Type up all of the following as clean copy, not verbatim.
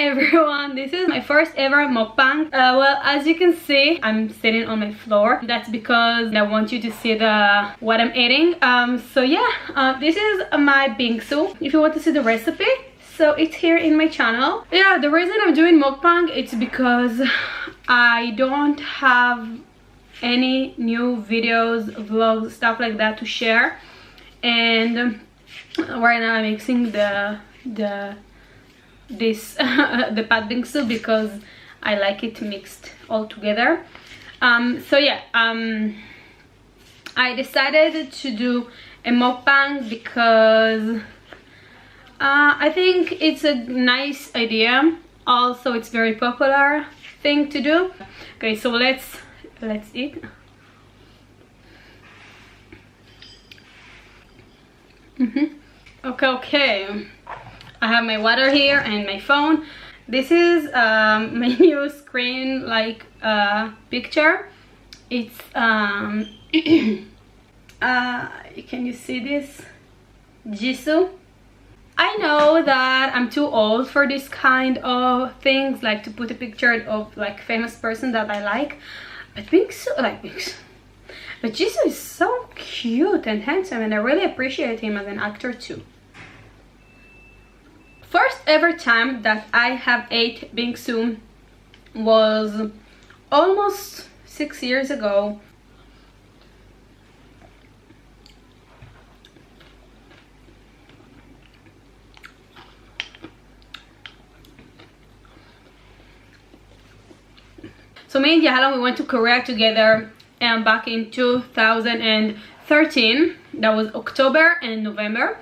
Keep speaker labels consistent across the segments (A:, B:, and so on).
A: everyone, this is my first ever mukbang. Well, as you can see, I'm sitting on my floor. That's because I want you to see what I'm eating. So yeah, this is my bingsu. If you want to see the recipe, so it's here in my channel. Yeah, the reason I'm doing mukbang, it's because I don't have any new videos, vlogs, stuff like that to share, and right now I'm mixing the pad bingsu because I like it mixed all together. So yeah, I decided to do a mukbang because I think it's a nice idea. Also, it's very popular thing to do. Okay, so let's eat. Okay. I have my water here and my phone. This is my new screen like picture. It's can you see this? Jisoo. I know that I'm too old for this kind of things, like to put a picture of like famous person that I like, but but Jisoo is so cute and handsome, and I really appreciate him as an actor too. First ever time that I have ate bingsu was almost 6 years ago. So me and Yahala, we went to Korea together back in 2013. That was October and November,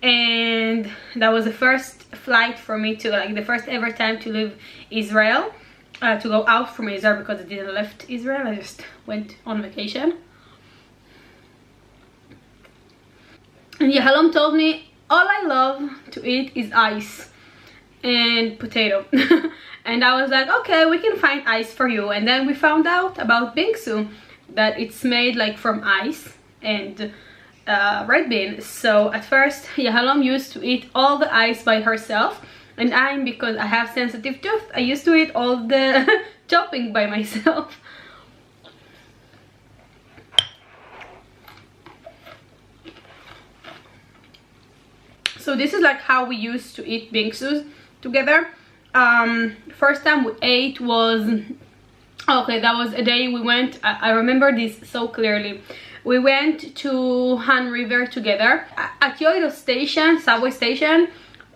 A: and that was the first flight for me to, like, the first ever time to leave Israel, to go out from Israel, because I didn't left Israel, I just went on vacation. And Yahalom told me all I love to eat is ice and potato. And I was like, okay, we can find ice for you. And then we found out about bingsu, that it's made like from ice and red bean. So at first Yahalom used to eat all the ice by herself, and because I have sensitive tooth, I used to eat all the topping by myself. So this is like how we used to eat bingsus together. First time we ate was, okay, that was a day we went, I remember this so clearly. We went to Han River together. At Yoido station, subway station,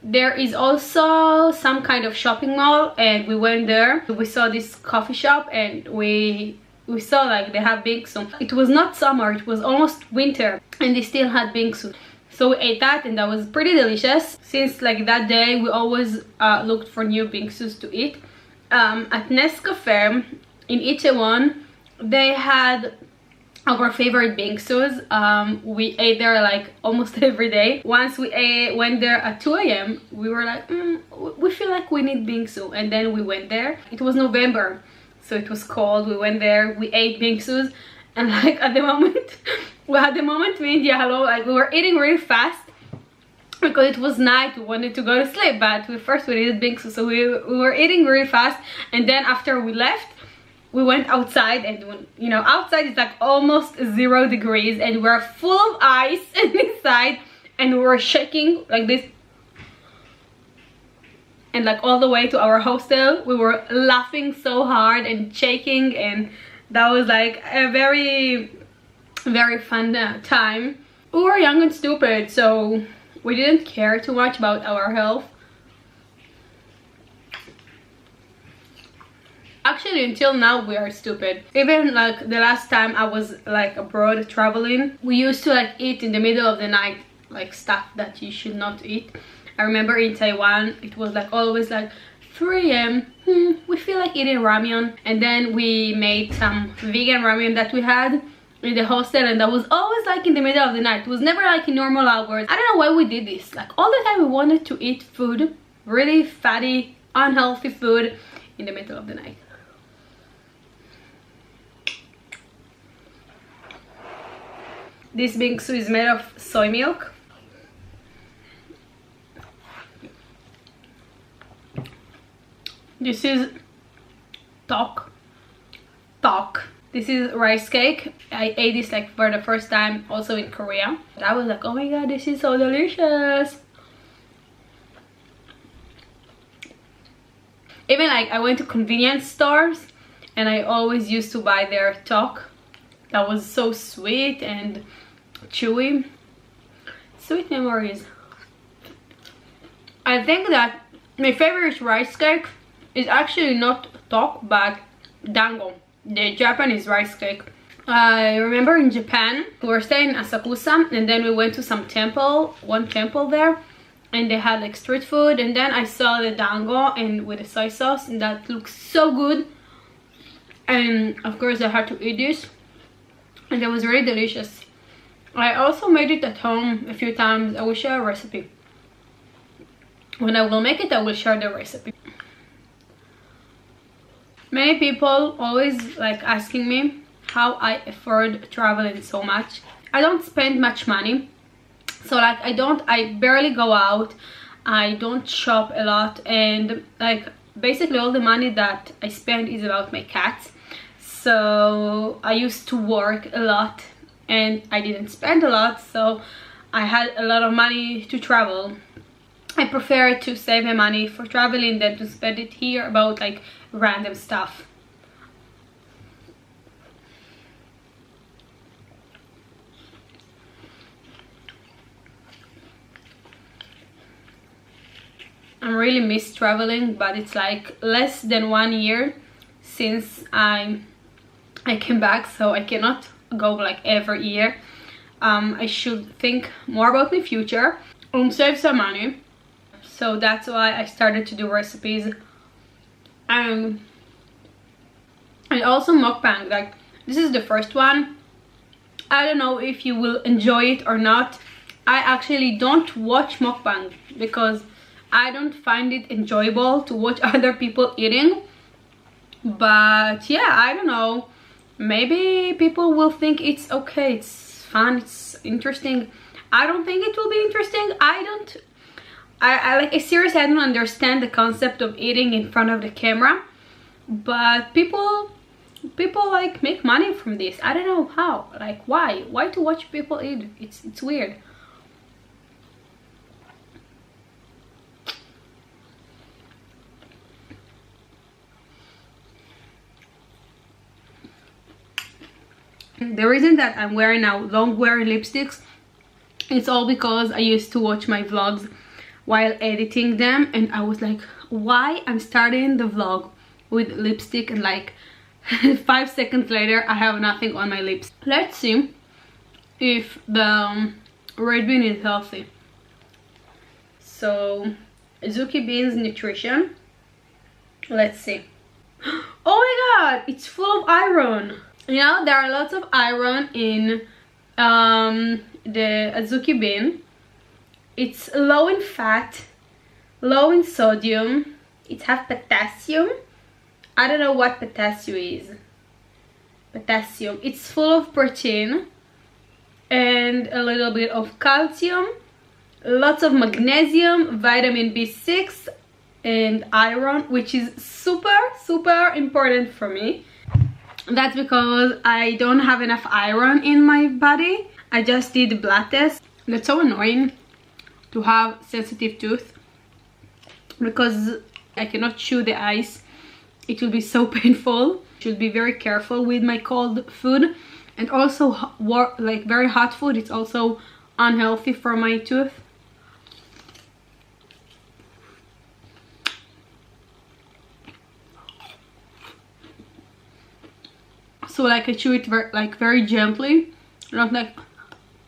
A: there is also some kind of shopping mall, and we went there. We saw this coffee shop, and we saw like they have bingsu. It was not summer, it was almost winter, and they still had bingsu. So we ate that, and that was pretty delicious. Since like that day, we always looked for new bingsus to eat. At Nescafe in Itaewon, they had our favorite bingsus. We ate there like almost every day. Once we went there at 2 AM, we were like, we feel like we need bingsu, and then we went there. It was November, so it was cold. We went there, we ate bingsus, and like at the moment me and Yahalo, like, we were eating really fast because it was night. We wanted to go to sleep, but first we needed bingsu, so we were eating really fast. And then after we left, we went outside, and you know, outside it's like almost 0 degrees, and we're full of ice inside, and we were shaking like this. And like all the way to our hostel, we were laughing so hard and shaking, and that was like a very fun time. We were young and stupid, so we didn't care too much about our health. Actually, until now we are stupid. Even like the last time I was like abroad traveling, we used to like eat in the middle of the night, like stuff that you should not eat. I remember in Taiwan, it was like always like 3 AM, we feel like eating ramyeon, and then we made some vegan ramyeon that we had in the hostel, and that was always like in the middle of the night. It was never like in normal hours. I don't know why we did this. Like all the time we wanted to eat food, really fatty, unhealthy food, in the middle of the night. This bingsu is made of soy milk. This is tok. This is rice cake. I ate this like for the first time also in Korea. I was like, oh my god, this is so delicious. Even like I went to convenience stores and I always used to buy their tok. That was so sweet and chewy. Sweet memories. I think that my favorite rice cake is actually not tok but dango, the Japanese rice cake. I remember in Japan we were staying in Asakusa and then we went to some temple, one temple there, and they had like street food, and then I saw the dango and with the soy sauce, and that looks so good, and of course I had to eat this and it was really delicious. I also made it at home a few times. I will share a recipe. When I will make it, I will share the recipe. Many people always like asking me how I afford traveling so much. I don't spend much money, so like I barely go out, I don't shop a lot, and like basically all the money that I spend is about my cats. So I used to work a lot and I didn't spend a lot, so I had a lot of money to travel. I prefer to save my money for traveling than to spend it here about like random stuff. I really miss traveling, but it's like less than 1 year since I came back, so I cannot go like every year. I should think more about my future and save some money. So that's why I started to do recipes. And also mukbang, like this is the first one. I don't know if you will enjoy it or not. I actually don't watch mukbang because I don't find it enjoyable to watch other people eating. But yeah, I don't know, maybe people will think it's okay, it's fun, it's interesting. I don't think it will be interesting. I seriously, I don't understand the concept of eating in front of the camera, but people like make money from this. I don't know how, like why to watch people eat? It's weird. The reason that I'm wearing now long wearing lipsticks, it's all because I used to watch my vlogs while editing them, and I was like, why I'm starting the vlog with lipstick and like 5 seconds later I have nothing on my lips. Let's see if the red bean is healthy. So Azuki beans nutrition, let's see. Oh my god, it's full of iron. You know, there are lots of iron in the Azuki bean. It's low in fat, low in sodium. It has potassium. I don't know what potassium is. Potassium. It's full of protein and a little bit of calcium, lots of magnesium, vitamin B6 and iron, which is super important for me. That's because I don't have enough iron in my body. I just did the blood test. That's so annoying to have sensitive tooth because I cannot chew the ice. It will be so painful. Should be very careful with my cold food, and also like very hot food. It's also unhealthy for my tooth. So like I chew it very gently, not like,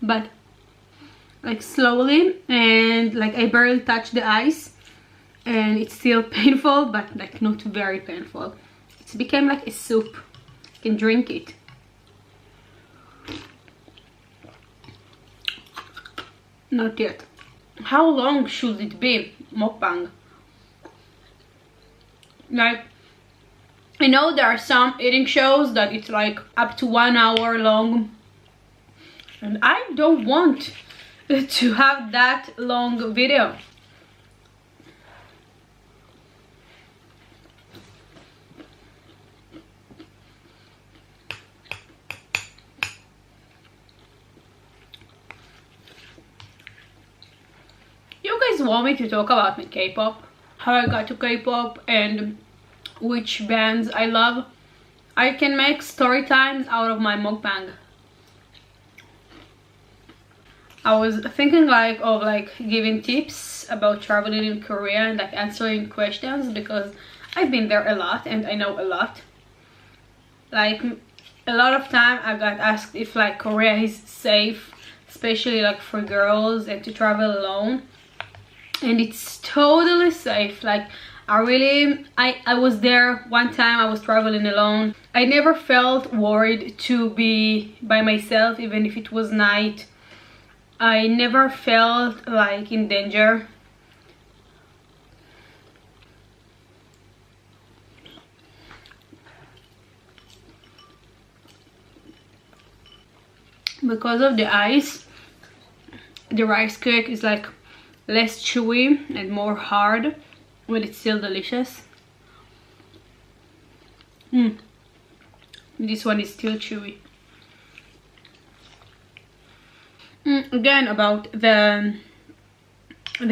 A: but like slowly, and like I barely touch the ice, and it's still painful, but like not very painful. It's became like a soup. You can drink it. Not yet. How long should it be, mukbang? Like, I know there are some eating shows that it's like up to 1 hour long, and I don't want to have that long video. want me to talk about my K-pop, how I got to K-pop and which bands I love, I can make story times out of my mukbang. I was thinking of giving tips about traveling in Korea and like answering questions, because I've been there a lot and I know a lot. Like a lot of time I got asked if like Korea is safe, especially like for girls and to travel alone, and it's totally safe. Like I was there one time, I was traveling alone. I never felt worried to be by myself, even if it was night. I never felt like in danger. Because of the ice, the rice cake is like less chewy and more hard, but it's still delicious. This one is still chewy. Again, about the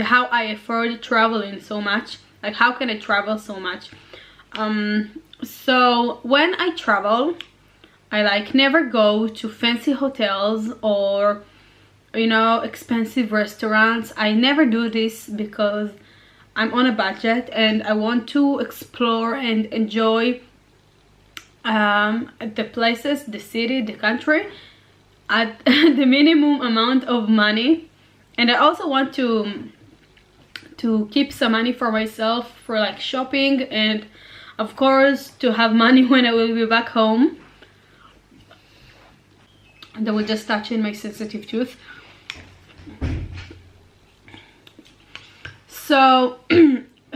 A: how I afford traveling so much, like how can I travel so much. So when I travel, I like never go to fancy hotels or, you know, expensive restaurants. I never do this because I'm on a budget and I want to explore and enjoy the places, the city, the country at the minimum amount of money. And I also want to keep some money for myself for like shopping, and of course to have money when I will be back home. That was just touching my sensitive tooth. So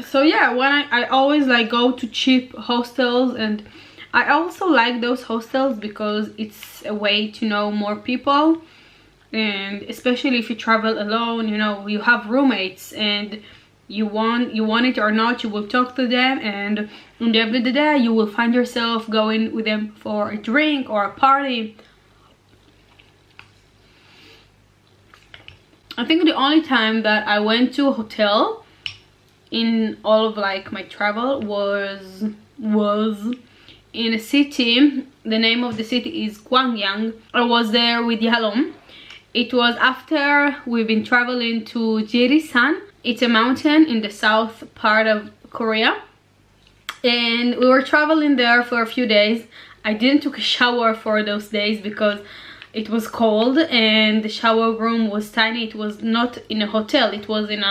A: so yeah, when I always like go to cheap hostels, and I also like those hostels because it's a way to know more people, and especially if you travel alone, you know, you have roommates and you want it or not, you will talk to them, and at the end of the day you will find yourself going with them for a drink or a party. I think the only time that I went to a hotel in all of like my travel was in a city. The name of the city is Gwangyang. I was there with Yalom. It was after we've been traveling to Jirisan. It's a mountain in the south part of Korea, and we were traveling there for a few days. I didn't take a shower for those days because it was cold and the shower room was tiny. It was not in a hotel, it was in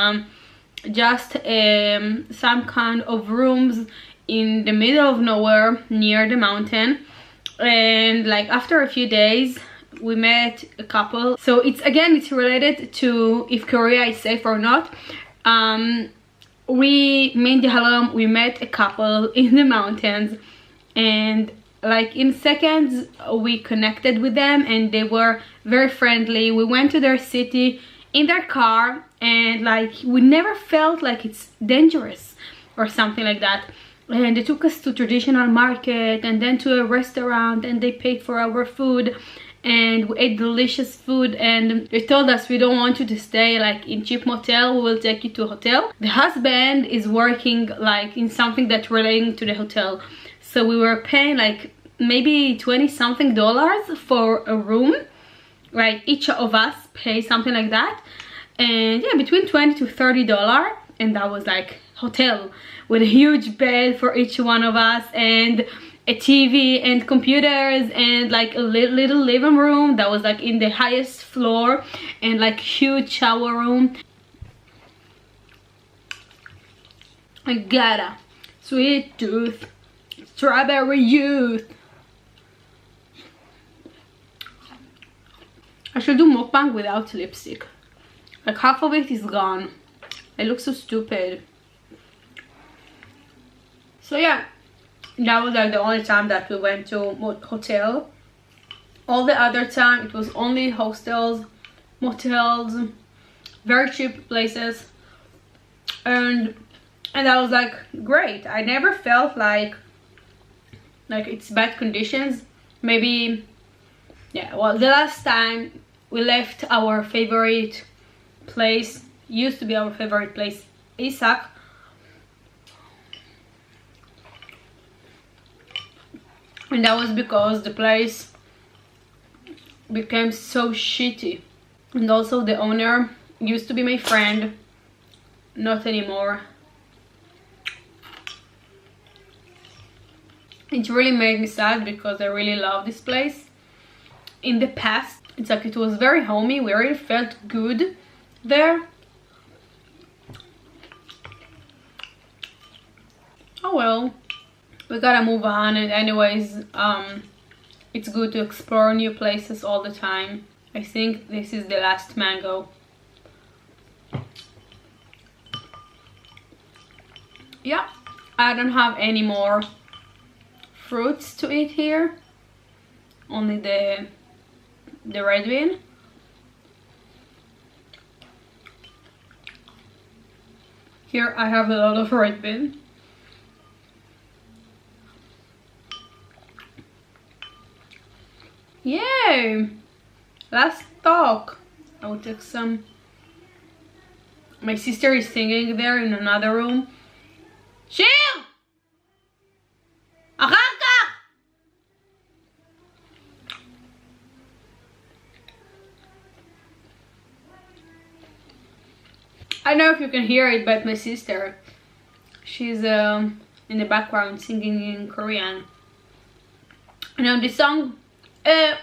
A: just some kind of rooms in the middle of nowhere near the mountain. And like after a few days we met a couple. So it's related to if Korea is safe or not. Me and Halom, we met a couple in the mountains, and like in seconds we connected with them and they were very friendly. We went to their city in their car, and like we never felt like it's dangerous or something like that. And they took us to traditional market and then to a restaurant, and they paid for our food and we ate delicious food. And they told us, we don't want you to stay like in cheap motel, we will take you to a hotel. The husband is working like in something that's relating to the hotel, so we were paying like maybe $20 something for a room, right? Each of us pay something like that, and yeah, between $20 to $30. And that was like hotel with a huge bed for each one of us, and a TV and computers, and like a little living room that was like in the highest floor, and like huge shower room. I got a sweet tooth, strawberry youth. I should do mukbang without lipstick. Like half of it is gone. I look so stupid. So yeah, that was like the only time that we went to hotel. All the other time it was only hostels, motels, very cheap places, and that was like great. I never felt like it's bad conditions. Maybe, yeah, well, the last time we left our favorite place used to be our favorite place, Isaac. And that was because the place became so shitty. And also the owner used to be my friend, not anymore. It really made me sad because I really love this place. In the past, it's like it was very homey. We really felt good there. Oh well, we gotta move on. And anyways, it's good to explore new places all the time. I think this is the last mango. Yeah, I don't have any more fruits to eat here, only the red bean. Here I have a lot of red bean. Yay! Last talk. I will take some. My sister is singing there in another room. Chill! I don't know if you can hear it, but my sister, she's in the background singing in Korean. You know this song? Okay,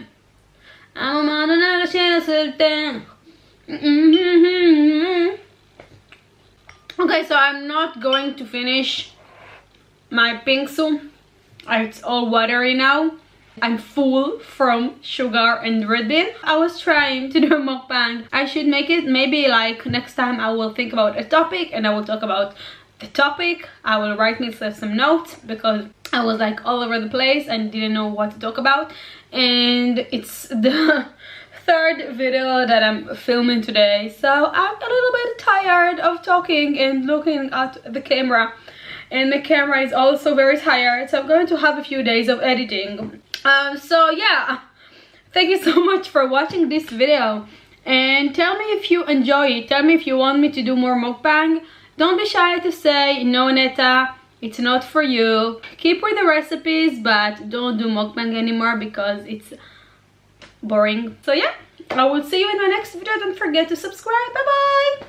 A: so I'm not going to finish my bingsu. It's all watery now. I'm full from sugar and red bean. I was trying to do a mukbang. I should make it maybe like next time. I will think about a topic and I will talk about the topic. I will write myself some notes because I was like all over the place and didn't know what to talk about. And it's the third video that I'm filming today, so I'm a little bit tired of talking and looking at the camera, and the camera is also very tired, so I'm going to have a few days of editing. So yeah, thank you so much for watching this video, and tell me if you enjoy it. Tell me if you want me to do more mukbang. Don't be shy to say no, Neta, it's not for you. Keep with the recipes, but don't do mukbang anymore because it's boring. So yeah, I will see you in my next video. Don't forget to subscribe. Bye bye.